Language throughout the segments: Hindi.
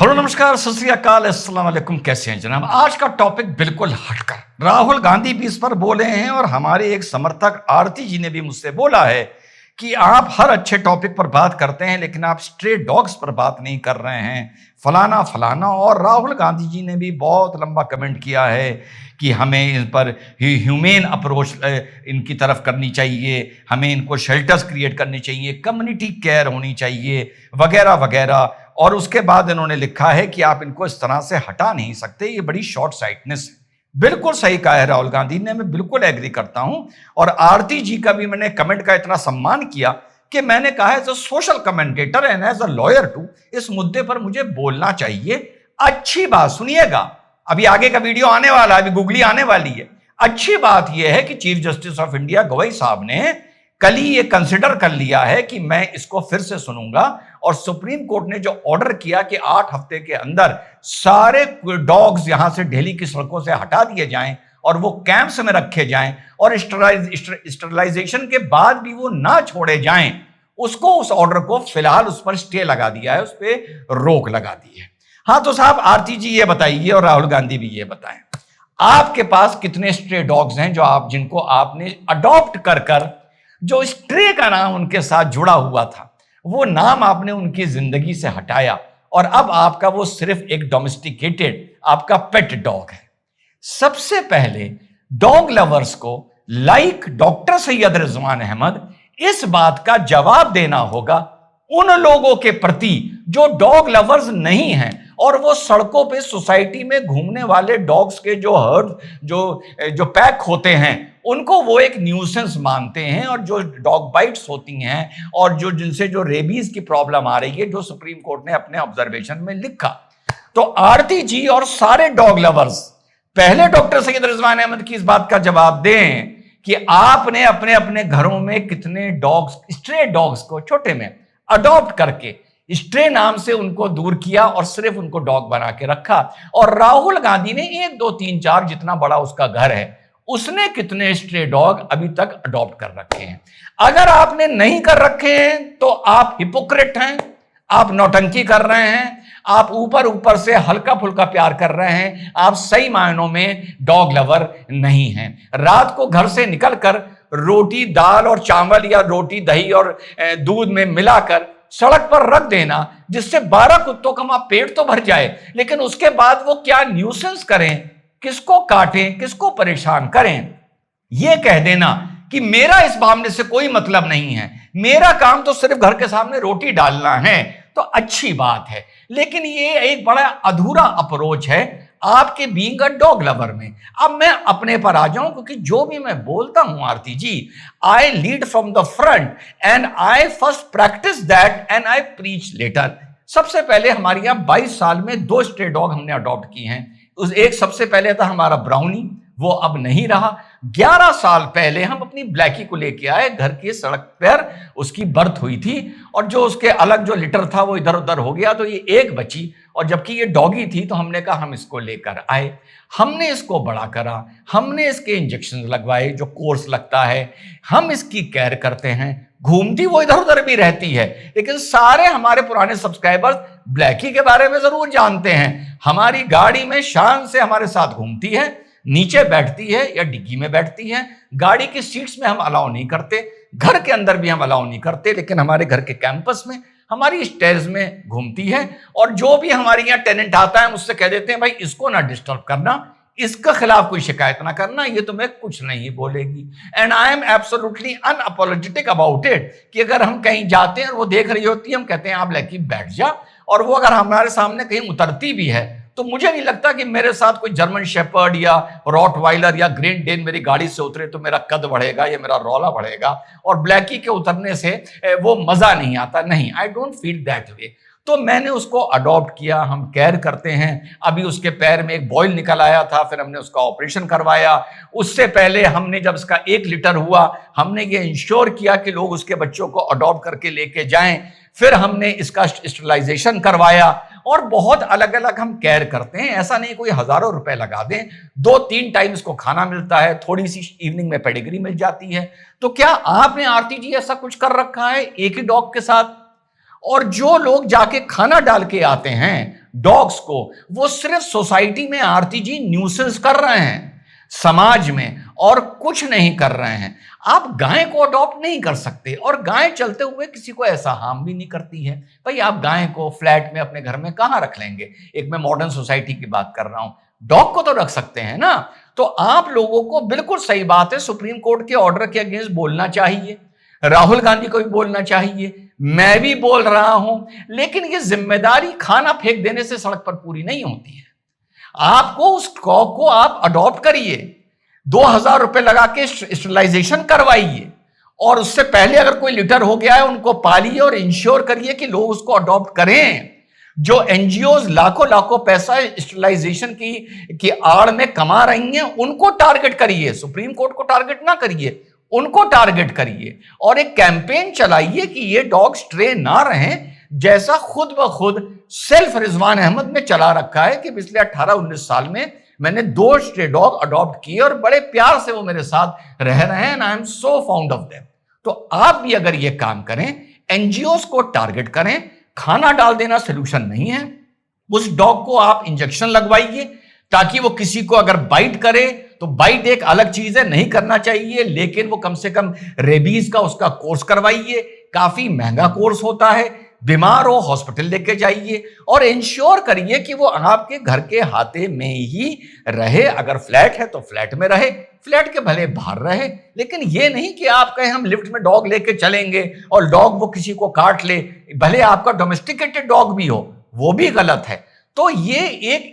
हेलो नमस्कार सत श्री अकाल अस्सलाम वालेकुम। कैसे हैं जनाब? आज का टॉपिक बिल्कुल हटकर राहुल गांधी भी इस पर बोले हैं और हमारे एक समर्थक आरती जी ने भी मुझसे बोला है कि आप हर अच्छे टॉपिक पर बात करते हैं लेकिन आप स्ट्रे डॉग्स पर बात नहीं कर रहे हैं, फलाना फलाना। और राहुल गांधी जी ने भी बहुत लंबा कमेंट किया है कि हमें इन पर ह्यूमेन अप्रोच इनकी तरफ करनी चाहिए, हमें इनको शेल्टर्स क्रिएट करनी चाहिए, कम्युनिटी केयर होनी चाहिए वगैरह वगैरह। और उसके बाद इन्होंने लिखा है कि आप इनको इस तरह से हटा नहीं सकते, ये बड़ी शॉर्ट साइटनेस है। बिल्कुल सही कहा है राहुल गांधी ने, मैं बिल्कुल एग्री करता हूं। और आरती जी का भी मैंने कमेंट का इतना सम्मान किया कि मैंने कहा as a social commentator and as a lawyer too, इस मुद्दे पर मुझे बोलना चाहिए। अच्छी बात सुनिएगा, अभी आगे का वीडियो आने वाला है, अभी गूगली आने वाली है। अच्छी बात यह है कि chief justice of India Gavai साहब ने कल ही ये कंसिडर कर लिया है कि मैं इसको फिर से सुनूंगा। और सुप्रीम कोर्ट ने जो ऑर्डर किया कि 8 हफ्ते के अंदर सारे डॉग्स यहां से दिल्ली की सड़कों से हटा दिए जाएं और वो कैंप्स में रखे जाएं और स्टरलाइजेशन के बाद भी वो ना छोड़े जाएं, उसको, उस ऑर्डर को फिलहाल उस पर स्टे लगा दिया है, उस पर रोक लगा दी है। हाँ तो साहब आरती जी ये बताइए और राहुल गांधी भी ये बताएं, आपके पास कितने स्ट्रे डॉग्स हैं जो आप, जिनको आपने अडॉप्ट कर कर, जो स्ट्रे का नाम उनके साथ जुड़ा हुआ था वो नाम आपने उनकी जिंदगी से हटाया और अब आपका वो सिर्फ एक डोमेस्टिकेटेड आपका पेट डॉग है। सबसे पहले डॉग लवर्स को लाइक डॉक्टर सैयद रिजवान अहमद इस बात का जवाब देना होगा उन लोगों के प्रति जो डॉग लवर्स नहीं हैं और वो सड़कों पे सोसाइटी में घूमने वाले डॉग्स के जो हर्ड जो पैक होते हैं उनको वो एक न्यूसेंस मानते हैं, और जो डॉग बाइट्स होती हैं और जो जिनसे जो रेबीज की प्रॉब्लम आ रही है, जो सुप्रीम कोर्ट ने अपने ऑब्जर्वेशन में लिखा। तो आरती जी और सारे डॉग लवर्स पहले डॉक्टर सैयद रिजवान अहमद की इस बात का जवाब दें कि आपने अपने अपने घरों में कितने डॉग्स, स्ट्रे डॉग्स को छोटे में अडॉप्ट करके स्ट्रे नाम से उनको दूर किया और सिर्फ उनको डॉग बना के रखा। और राहुल गांधी ने 1 2 3 4 जितना बड़ा उसका घर है उसने कितने स्ट्रे डॉग अभी तक अडॉप्ट कर रखे हैं। अगर आपने नहीं कर रखे हैं तो आप हिपोक्रेट हैं, आप नौटंकी कर रहे हैं, आप ऊपर ऊपर से हल्का फुल्का प्यार कर रहे हैं, आप सही मायनों में डॉग लवर नहीं हैं। रात को घर से निकलकर रोटी दाल और चावल या रोटी दही और दूध में मिलाकर सड़क पर रख देना जिससे 12 कुत्तों का पेट तो भर जाए, लेकिन उसके बाद वो क्या न्यूसेंस करें, किसको काटें, किसको परेशान करें। यह कह देना कि मेरा इस मामले से कोई मतलब नहीं है, मेरा काम तो सिर्फ घर के सामने रोटी डालना है, तो अच्छी बात है। लेकिन ये एक बड़ा अधूरा अप्रोच है आपके बीइंग अ डॉग लवर में। अब मैं अपने पर आ जाऊं, क्योंकि जो भी मैं बोलता हूं Aarti ji, I lead from the front and I first practice that and I preach later. सबसे पहले हमारे यहां 22 साल में 2 स्ट्रे डॉग हमने अडॉप्ट किए हैं। उस एक सबसे पहले था हमारा ब्राउनी, वो अब नहीं रहा। 11 साल पहले हम अपनी ब्लैकी को लेके आए, घर की सड़क पर उसकी बर्थ हुई थी और जो उसके अलग जो लिटर था वो इधर उधर हो गया, तो ये एक बची, और जबकि ये डॉगी थी तो हमने कहा हम इसको लेकर आए, हमने इसको बड़ा करा, हमने इसके इंजेक्शन लगवाए जो कोर्स लगता है, हम इसकी केयर करते हैं। घूमती वो इधर उधर भी रहती है, लेकिन सारे हमारे पुराने सब्सक्राइबर्स ब्लैकी के बारे में जरूर जानते हैं। हमारी गाड़ी में शान से हमारे साथ घूमती है, नीचे बैठती है या डिग्गी में बैठती है। गाड़ी की सीट्स में हम अलाउ नहीं करते, घर के अंदर भी हम अलाउ नहीं करते, लेकिन हमारे घर के कैंपस में, हमारी स्टेयर्स में घूमती है। और जो भी हमारे यहाँ टेनेंट आता है उससे कह देते हैं भाई इसको ना डिस्टर्ब करना, इसके खिलाफ कोई शिकायत ना करना, ये तुम्हें कुछ नहीं बोलेगी। And I am absolutely unapologetic about it कि अगर हम कहीं जाते हैं और वो देख रही होती है, हम कहते हैं आप लड़की बैठ जा, और वो अगर हमारे सामने कहीं उतरती भी है तो मुझे नहीं लगता कि मेरे साथ कोई जर्मन शेपर्ड या रॉटवाइलर या ग्रेट डेन मेरी गाड़ी से उतरे तो मेरा कद बढ़ेगा या मेरा रौला बढ़ेगा, और ब्लैकी के उतरने से वो मजा नहीं आता। नहीं, I don't feel that way. तो मैंने उसको अडॉप्ट किया, हम केयर करते हैं। अभी उसके पैर में एक बॉयल निकल आया था, फिर हमने उसका ऑपरेशन करवाया। उससे पहले हमने जब इसका 1 लीटर हुआ, हमने ये इंश्योर किया कि लोग उसके बच्चों को अडॉप्ट करके लेके जाएं। फिर हमने इसका स्टरलाइजेशन करवाया और बहुत अलग अलग हम केयर करते हैं। ऐसा नहीं कोई हजारों रुपए लगा दें, 2-3 टाइम इसको खाना मिलता है, थोड़ी सी इवनिंग में पेडिग्री मिल जाती है। तो क्या आपने आरती जी ऐसा कुछ कर रखा है एक ही डॉग के साथ? और जो लोग जाके खाना डाल के आते हैं डॉग्स को, वो सिर्फ सोसाइटी में आरती जी न्यूसेंस कर रहे हैं समाज में, और कुछ नहीं कर रहे हैं। आप गाय को अडॉप्ट नहीं कर सकते, और गाय चलते हुए किसी को ऐसा हार्म भी नहीं करती है। भाई आप गाय को फ्लैट में अपने घर में कहां रख लेंगे? एक मैं मॉडर्न सोसाइटी की बात कर रहा हूं, डॉग को तो रख सकते हैं ना। तो आप लोगों को बिल्कुल सही बात है, सुप्रीम कोर्ट के ऑर्डर के अगेंस्ट बोलना चाहिए, राहुल गांधी को भी बोलना चाहिए, मैं भी बोल रहा हूं, लेकिन ये जिम्मेदारी खाना फेंक देने से सड़क पर पूरी नहीं होती है। आपको उस डॉग को आप अडॉप्ट करिए, 2,000 रुपए लगा के स्टरलाइजेशन करवाइए, और उससे पहले अगर कोई लिटर हो गया है उनको पालिए और इंश्योर करिए कि लोग उसको अडॉप्ट करें। जो एनजीओज लाखों लाखों पैसा स्टरलाइजेशन की आड़ में कमा रही हैं, उनको टारगेट करिए, सुप्रीम कोर्ट को टारगेट ना करिए, उनको टारगेट करिए, और एक कैंपेन चलाइए कि ये डॉग स्ट्रे ना रहें, जैसा खुद ब खुद सेल्फ रिजवान अहमद ने चला रखा है कि पिछले 18-19 साल में मैंने 2 स्ट्रे डॉग अडॉप्ट किए और बड़े प्यार से वो मेरे साथ रह रहे हैं, I am so found of them. तो आप भी अगर ये काम करें, एनजीओज को टारगेट करें, खाना डाल देना सोल्यूशन नहीं है, उस डॉग को आप इंजेक्शन लगवाइए ताकि वो किसी को अगर बाइट करे तो बाइट एक अलग चीज है, नहीं करना चाहिए, लेकिन वो कम से कम रेबीज का उसका कोर्स करवाइए, काफी महंगा कोर्स होता है, बीमार हो हॉस्पिटल लेके जाइए, और इंश्योर करिए कि वो आपके घर के हाथे में ही रहे। अगर फ्लैट है तो फ्लैट में रहे, फ्लैट के भले बाहर रहे, लेकिन ये नहीं कि आप कहें हम लिफ्ट में डॉग लेके चलेंगे और डॉग वो किसी को काट ले, भले आपका डोमेस्टिकेटेड डॉग भी हो, वो भी गलत है। तो ये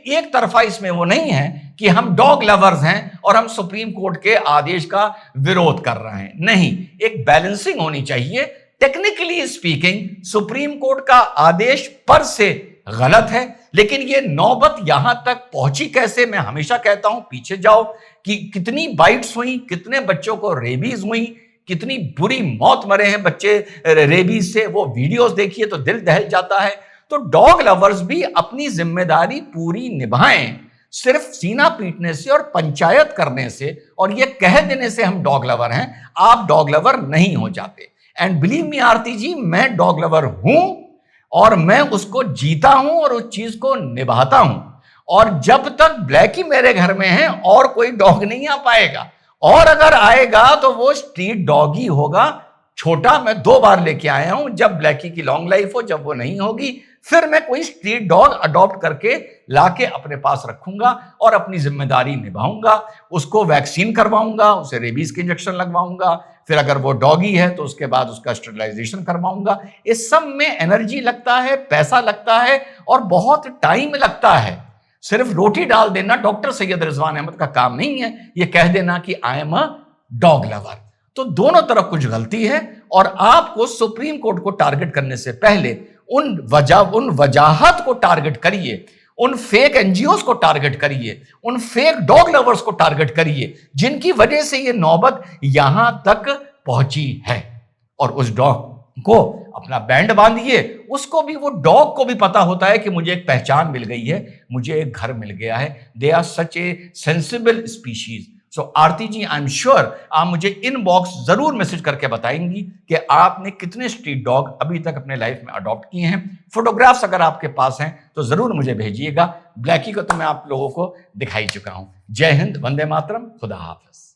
एक तरफा इसमें वो नहीं है कि हम डॉग लवर्स हैं और हम सुप्रीम कोर्ट के आदेश का विरोध कर रहे हैं, नहीं, एक बैलेंसिंग होनी चाहिए। टेक्निकली स्पीकिंग सुप्रीम कोर्ट का आदेश पर से गलत है, लेकिन ये नौबत यहां तक पहुंची कैसे? मैं हमेशा कहता हूं पीछे जाओ कि कितनी बाइट्स हुई, कितने बच्चों को रेबीज हुई, कितनी बुरी मौत मरे हैं बच्चे रेबीज से, वो वीडियोस देखिए तो दिल दहल जाता है। तो डॉग लवर्स भी अपनी जिम्मेदारी पूरी निभाएं, सिर्फ सीना पीटने से और पंचायत करने से और ये कह देने से हम डॉग लवर हैं, आप डॉग लवर नहीं हो जाते। एंड बिलीव मी आरती जी, मैं डॉग लवर हूं और मैं उसको जीता हूं और उस चीज को निभाता हूं, और जब तक ब्लैकी मेरे घर में है और कोई डॉग नहीं आ पाएगा, और अगर आएगा तो वो स्ट्रीट डॉग ही होगा। छोटा मैं 2 बार लेके आया हूं, जब ब्लैकी की लॉन्ग लाइफ हो, जब वो नहीं होगी फिर मैं कोई स्ट्रीट डॉग अडॉप्ट करके लाके अपने पास रखूंगा और अपनी जिम्मेदारी निभाऊंगा, उसको वैक्सीन करवाऊंगा, उसे रेबीज के इंजेक्शन लगवाऊंगा, फिर अगर वो डॉगी है तो उसके बाद उसका स्टरलाइजेशन करवाऊंगा। इस सब में एनर्जी लगता है, पैसा लगता है और बहुत टाइम लगता है। सिर्फ रोटी डाल देना डॉक्टर सैयद रिजवान अहमद का काम नहीं है, ये कह देना कि I am a dog lover. तो दोनों तरफ कुछ गलती है, और आपको सुप्रीम कोर्ट को टारगेट करने से पहले उन वजाहत को टारगेट करिए, उन फेक एनजीओज को टारगेट करिए, उन फेक डॉग लवर्स को टारगेट करिए जिनकी वजह से ये नौबत यहां तक पहुंची है, और उस डॉग को अपना बैंड बांधिए। उसको भी, वो डॉग को भी पता होता है कि मुझे एक पहचान मिल गई है, मुझे एक घर मिल गया है। They are such a sensible species. So Aarti ji, I am sure आप मुझे इनबॉक्स जरूर मैसेज करके बताएंगी कि आपने कितने स्ट्रीट डॉग अभी तक अपने लाइफ में अडॉप्ट किए हैं। फोटोग्राफ्स अगर आपके पास हैं तो जरूर मुझे भेजिएगा। ब्लैकी को तो मैं आप लोगों को दिखाई चुका हूं। जय हिंद, वंदे मातरम, खुदा हाफिज।